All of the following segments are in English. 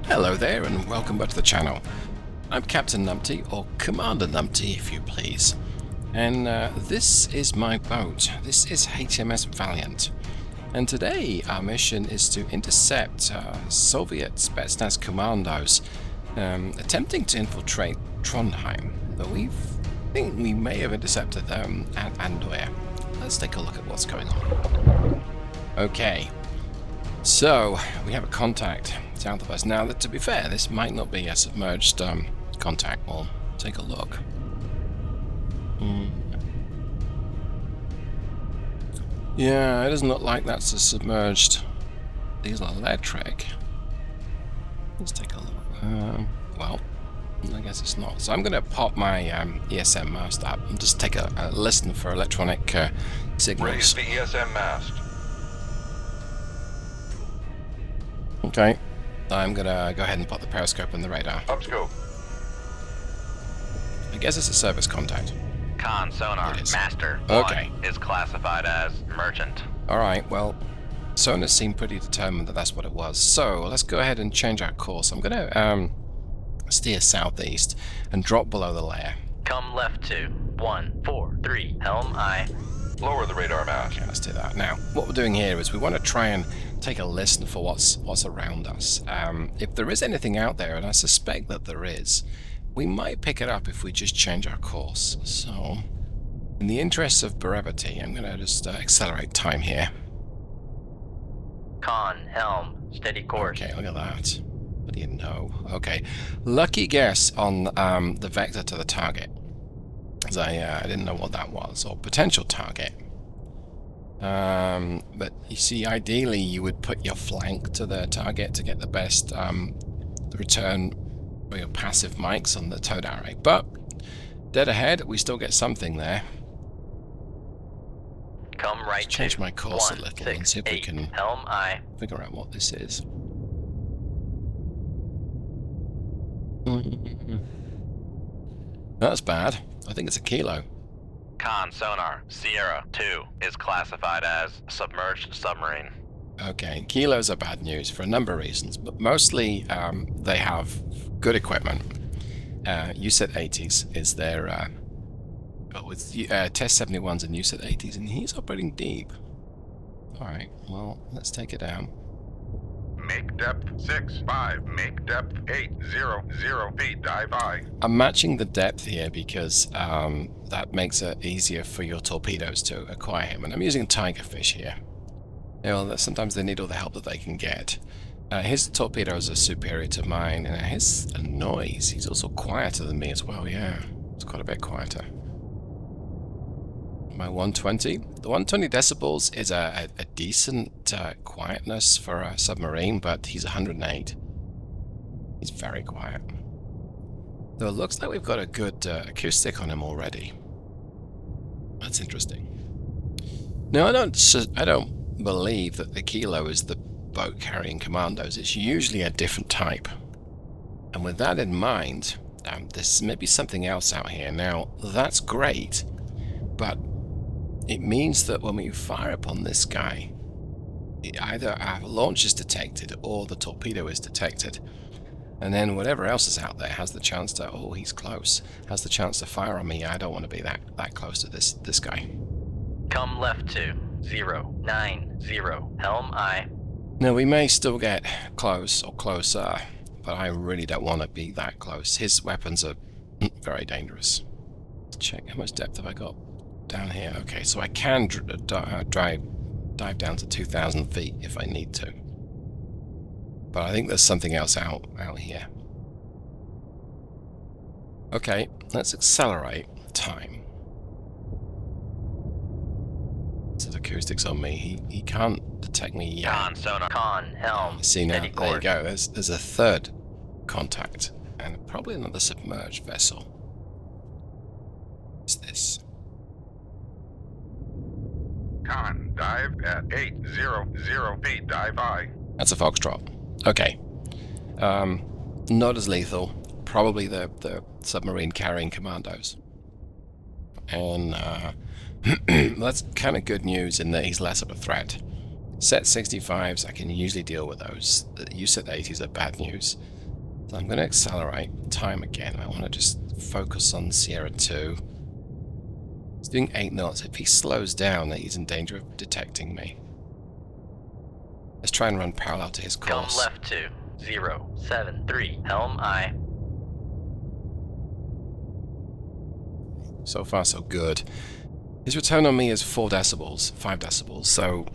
Hello there and welcome back to the channel. I'm Captain Numpty, or Commander Numpty if you please. And this is my boat. This is HMS Valiant. And today our mission is to intercept Soviet Spetsnaz Commandos attempting to infiltrate Trondheim. But we think we may have intercepted them at Andoya. Let's take a look at what's going on. Okay. So, we have a contact south of us. Now, to be fair, this might not be a submerged contact. We'll take a look. Yeah, it doesn't look like that's a submerged diesel electric. Let's take a look. Well, I guess it's not. So I'm going to pop my ESM mast up and just take a listen for electronic signals. Raise the ESM mast. Okay, I'm gonna go ahead and put the periscope in the radar. Upscope. I guess it's a service contact. Con sonar master Okay. 1 is classified as merchant. Alright, well, sonar seemed pretty determined that that's what it was. So, let's go ahead and change our course. I'm gonna steer southeast and drop below the layer. Come left to 143 helm I. Lower the radar mast. Okay, let's do that. Now, what we're doing here is we want to try and take a listen for what's around us. If there is anything out there, and I suspect that there is, we might pick it up if we just change our course. So, in the interest of brevity, I'm going to just accelerate time here. Con helm steady course. Okay, look at that. What do you know? Okay, lucky guess on the vector to the target. As I didn't know what that was, or potential target. But you see, ideally you would put your flank to the target to get the best return for your passive mics on the towed array. But dead ahead, we still get something there. Come right Let's change to my course a little and see if we 168 can helm I. figure out what this is. That's bad. I think it's a kilo. Con sonar Sierra 2 is classified as submerged submarine. Okay, kilos are bad news for a number of reasons, but mostly they have good equipment. USET 80s is their with Test 71s and USET 80s, and he's operating deep. Alright, well, let's take it down. Make depth 6.5. Make depth 8.0 feet. Dive I. I'm matching the depth here because that makes it easier for your torpedoes to acquire him, and I'm using Tigerfish here. Well, sometimes they need all the help that they can get. His torpedoes are superior to mine, and his noise, he's also quieter than me as well, yeah. It's quite a bit quieter. My 120. The 120 decibels is a decent quietness for a submarine, but he's 108. He's very quiet. Though it looks like we've got a good acoustic on him already. That's interesting. Now, I don't believe that the Kilo is the boat carrying commandos. It's usually a different type. And with that in mind, there's maybe something else out here. Now, that's great, but it means that when we fire upon this guy, either our launch is detected or the torpedo is detected. And then whatever else is out there has the chance to, oh, he's close, has the chance to fire on me. I don't want to be that close to this guy. Come left to 090 helm I. Now, we may still get close or closer, but I really don't want to be that close. His weapons are very dangerous. Let's check how much depth have I got down here. Okay, so I can dive down to 2,000 feet if I need to. But I think there's something else out here. Okay, let's accelerate time. This is acoustics on me. He can't detect me yet. Con sonar con helm See now, steady there you course. go. There's a third contact, and probably another submerged vessel. What's this? Con. Dive at 8.0 feet. Dive I. That's a Foxtrot. Okay. Not as lethal. Probably the submarine carrying commandos. And that's kind of good news in that he's less of a threat. Set 65s, I can usually deal with those. The USET 80s are bad news. So I'm going to accelerate time again. I want to just focus on Sierra 2. He's doing 8 knots. If he slows down, he's in danger of detecting me. Let's try and run parallel to his course. Come left to 073, helm I. So far, so good. His return on me is 5 decibels, so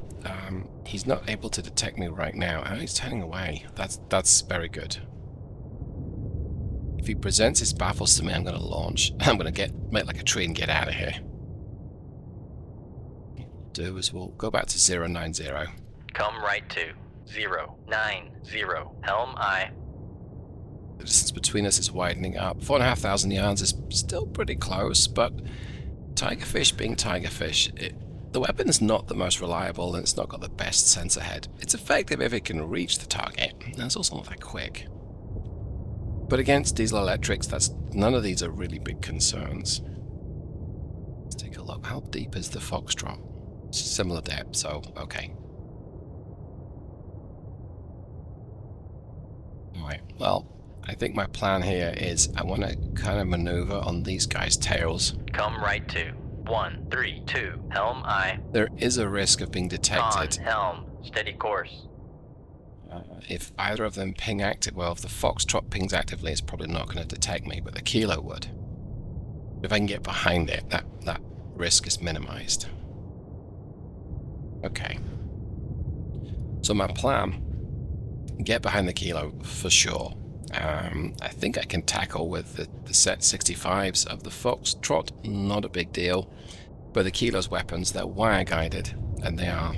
he's not able to detect me right now. Oh, he's turning away. That's very good. If he presents his baffles to me, I'm going to launch. I'm going to make like a tree and get out of here. What we'll do is we'll go back to 090. Come right to 090, helm I. The distance between us is widening up. 4,500 yards is still pretty close, but Tigerfish being Tigerfish, the weapon's not the most reliable and it's not got the best sensor head. It's effective if it can reach the target, and it's also not that quick. But against diesel electrics, none of these are really big concerns. Let's take a look. How deep is the Foxtrot? Similar depth, so okay. Alright, well, I think my plan here is I want to kind of maneuver on these guys' tails. Come right to 132, helm I. There is a risk of being detected. On helm, steady course. If either of them ping active, well, if the Foxtrot pings actively, it's probably not going to detect me, but the Kilo would. If I can get behind it, that risk is minimized. Okay. So my plan, get behind the Kilo for sure. I think I can tackle with the set 65s of the Foxtrot, not a big deal. But the Kilo's weapons, they're wire guided, and they are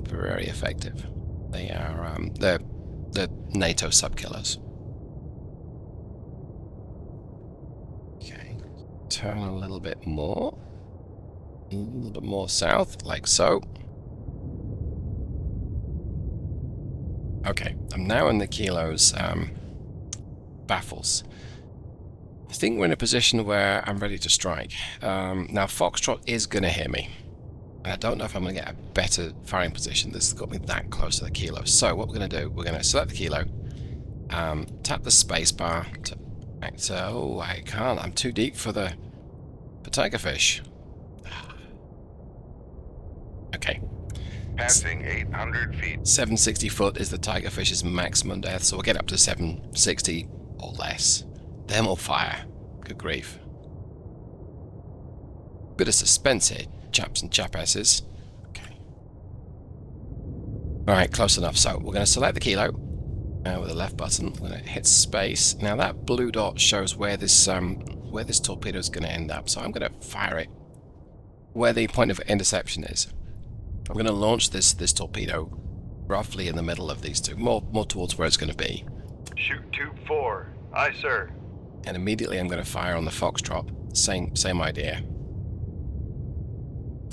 very effective. They are they're NATO sub-killers. Okay, turn a little bit more south, like so. Okay, I'm now in the Kilo's baffles. I think we're in a position where I'm ready to strike. Now Foxtrot is going to hear me. And I don't know if I'm going to get a better firing position. This has got me that close to the Kilo. So what we're going to do, we're going to select the Kilo, tap the space bar to act. Oh, I can't. I'm too deep for Tigerfish. Okay. Passing 800 feet. 760 foot is the Tigerfish's maximum depth, so we'll get up to 760 or less. Then we'll fire. Good grief. Bit of suspense here, chaps and chapesses. Okay. Alright, close enough. So we're going to select the Kilo with the left button. We're going to hit space. Now that blue dot shows where this torpedo is going to end up. So I'm going to fire it where the point of interception is. I'm going to launch this torpedo roughly in the middle of these two, more towards where it's going to be. Shoot tube 4. Aye, sir. And immediately I'm going to fire on the Foxtrot. Same idea.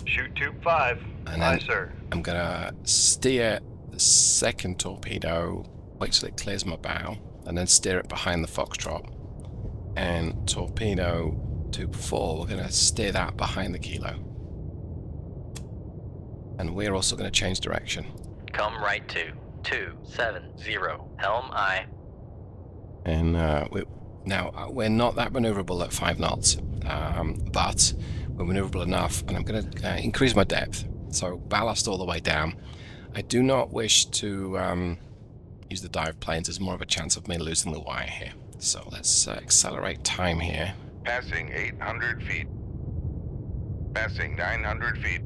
Shoot tube 5. And Aye, then sir. I'm going to steer the second torpedo, wait till it clears my bow, and then steer it behind the Foxtrot. And torpedo tube 4, we're going to steer that behind the Kilo. And we're also going to change direction. Come right to 270, helm I. And now we're not that maneuverable at 5 knots, but we're maneuverable enough, and I'm going to increase my depth. So ballast all the way down. I do not wish to use the dive planes. There's more of a chance of me losing the wire here. So let's accelerate time here. Passing 800 feet. Passing 900 feet.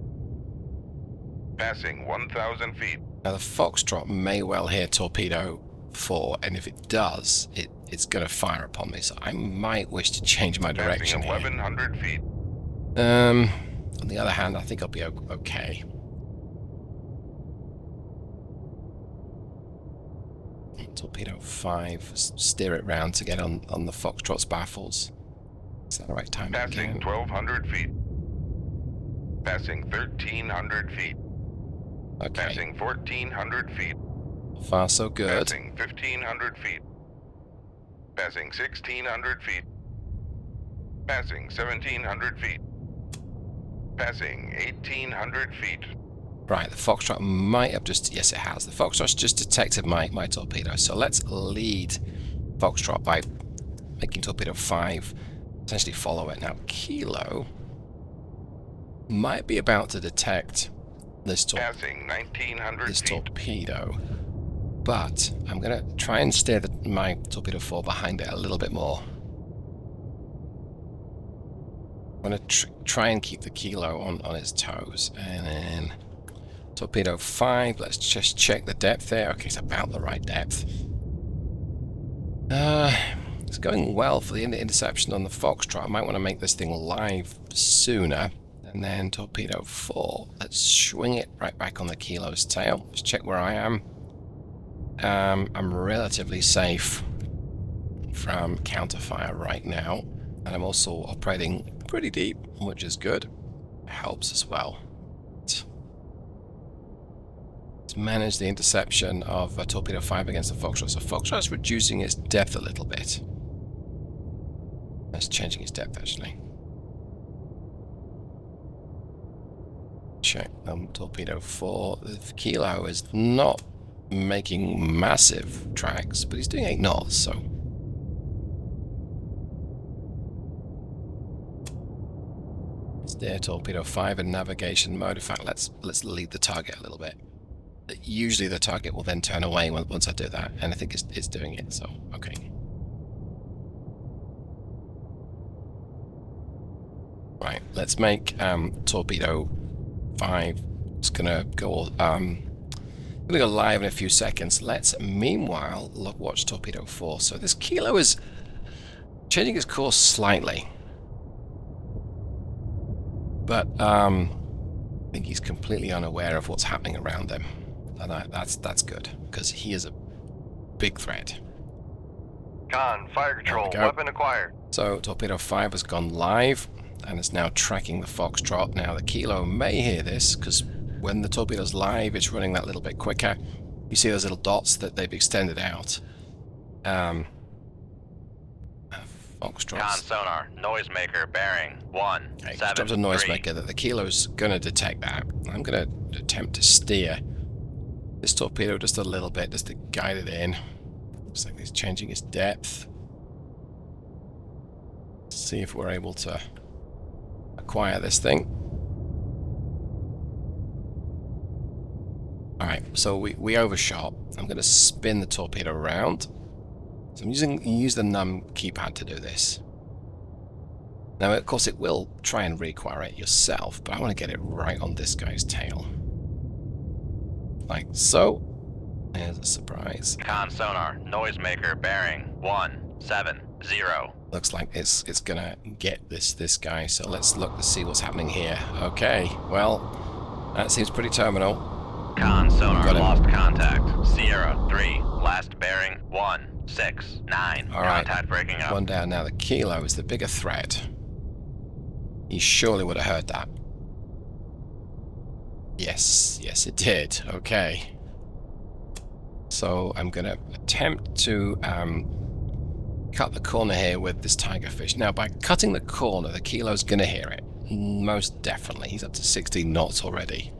Passing 1,000 feet. Now the Foxtrot may well hear torpedo 4, and if it does, it's going to fire upon me. So I might wish to change my direction Passing 1,100 feet. On the other hand, I think I'll be okay. Torpedo 5, steer it round to get on the Foxtrot's baffles. Accelerate time Passing again. 1,200 feet. Passing 1,300 feet. Okay, Passing 1,400 feet. far so good. Passing 1,500 feet. Passing 1,600 feet. Passing 1,700 feet. Passing 1,800 feet. Right, the Foxtrot might have just... Yes, it has. The Foxtrot's just detected my torpedo. So let's lead Foxtrot by making torpedo 5 essentially follow it. Now, Kilo might be about to detect this Passing 1900 feet. torpedo, but I'm going to try and steer my torpedo 4 behind it a little bit more. I'm going to try and keep the Kilo on its toes, and then torpedo 5, let's just check the depth there. Okay, it's about the right depth. It's going well for the interception on the Foxtrot. I might want to make this thing live sooner. And then torpedo 4, let's swing it right back on the Kilo's tail. Just check where I am. I'm relatively safe from counterfire right now. And I'm also operating pretty deep, which is good. It helps as well. Let's manage the interception of torpedo 5 against the Foxtrot. So Foxtrot's reducing its depth a little bit. That's changing its depth actually. Check torpedo 4. The Kilo is not making massive tracks, but he's doing 8 knots, so steer torpedo 5 in navigation mode. In fact, let's lead the target a little bit. Usually the target will then turn away once I do that, and I think it's doing it, so okay. Right, let's make torpedo 5. It's gonna go live in a few seconds. Let's meanwhile watch torpedo 4. So this Kilo is changing its course slightly, but I think he's completely unaware of what's happening around him, and that's good because he is a big threat. Con, fire control, weapon acquired. So torpedo 5 has gone live and is now tracking the Foxtrot. Now the Kilo may hear this because when the torpedo's live, it's running that little bit quicker. You see those little dots that they've extended out. Foxtrot. Con sonar, noisemaker bearing 1, Okay, 7, dropped a noisemaker that the Kilo's going to detect that. I'm going to attempt to steer this torpedo just a little bit, just to guide it in. Looks like it's changing its depth. See if we're able to acquire this thing. Alright, so we overshot. I'm going to spin the torpedo around. So use the num keypad to do this. Now, of course, it will try and reacquire it yourself, but I want to get it right on this guy's tail. Like so. There's a surprise. Con sonar, noisemaker bearing 170. Looks like it's gonna get this guy, so let's look to see what's happening here. Okay, well, that seems pretty terminal. Con sonar, lost contact. Sierra 3, last bearing 169. All right, contact breaking up. one down now. The Kilo is the bigger threat. He surely would have heard that. Yes, it did. Okay. So I'm gonna attempt to cut the corner here with this tigerfish. Now, by cutting the corner, the Kilo's gonna hear it. Most definitely. He's up to 16 knots already.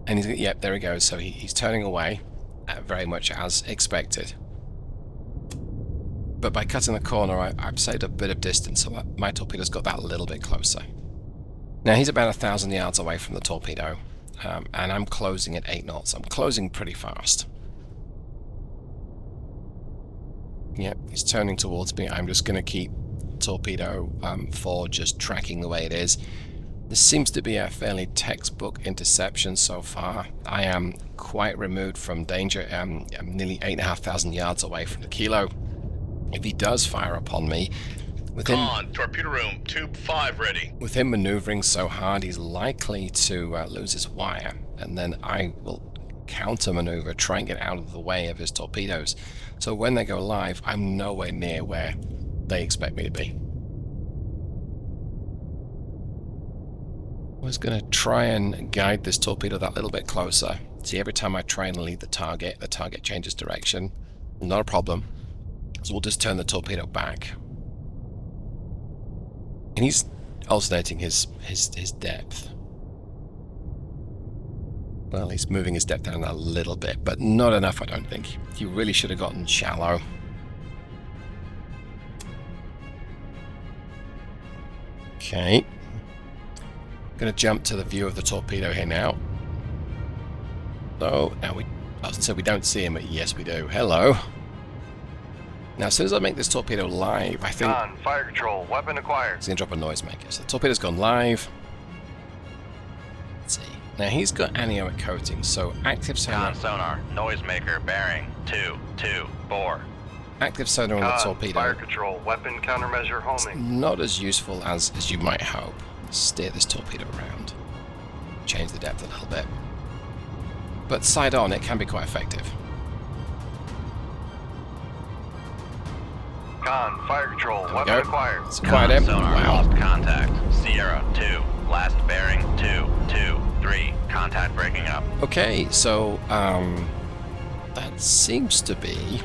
And he's, yep, there he goes. So he's turning away, very much as expected. But by cutting the corner, I've saved a bit of distance, so that my torpedo's got that a little bit closer. Now, he's about 1,000 yards away from the torpedo, and I'm closing at 8 knots. I'm closing pretty fast. Yep, he's turning towards me. I'm just going to keep torpedo 4 just tracking the way it is. This seems to be a fairly textbook interception so far. I am quite removed from danger. I'm nearly 8,500 yards away from the Kilo. If he does fire upon me, with him, torpedo room, tube 5 ready. With him maneuvering so hard, he's likely to lose his wire, and then I will counter-maneuver, try and get out of the way of his torpedoes. So when they go live, I'm nowhere near where they expect me to be. I was going to try and guide this torpedo that little bit closer. See, every time I try and lead the target changes direction. Not a problem. So we'll just turn the torpedo back. And he's alternating his depth. Well, he's moving his depth down a little bit, but not enough, I don't think. He really should have gotten shallow. Okay. Gonna jump to the view of the torpedo here now. So now we don't see him, but yes we do. Hello. Now as soon as I make this torpedo live, I think Con, fire control, weapon acquired. it's gonna drop a noisemaker. So the torpedo's gone live. Let's see. Now he's got aneroic coating, so active sonar. Con sonar, noisemaker, bearing 224. Active sonar on the Con, torpedo. fire control, weapon countermeasure homing. Not as useful as you might hope. Steer this torpedo around. Change the depth a little bit. But side on, it can be quite effective. Con, fire control, There we weapon go. acquired. Let's quiet him. Sonar Wow. lost contact. Sierra 2. Last bearing 223. Contact breaking up. Okay, so that seems to be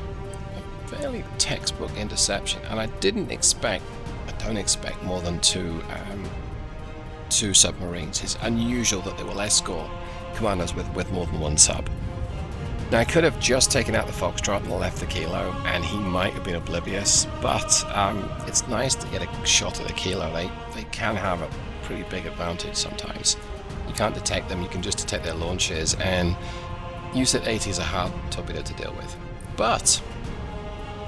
a fairly textbook interception, and I don't expect more than two submarines. It's unusual that they will escort commandos with more than one sub. Now I could have just taken out the Foxtrot and left the Kilo, and he might have been oblivious, but it's nice to get a shot at the Kilo. They can have a pretty big advantage sometimes. You can't detect them, you can just detect their launches, and USET 80 is a hard torpedo to deal with. But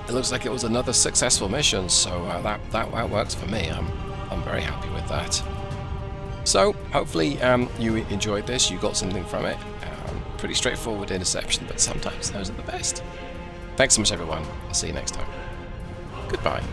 it looks like it was another successful mission, so that works for me. I'm very happy with that. So hopefully you enjoyed this, you got something from it. Pretty straightforward interception, but sometimes those are the best. Thanks so much everyone, I'll see you next time. Goodbye.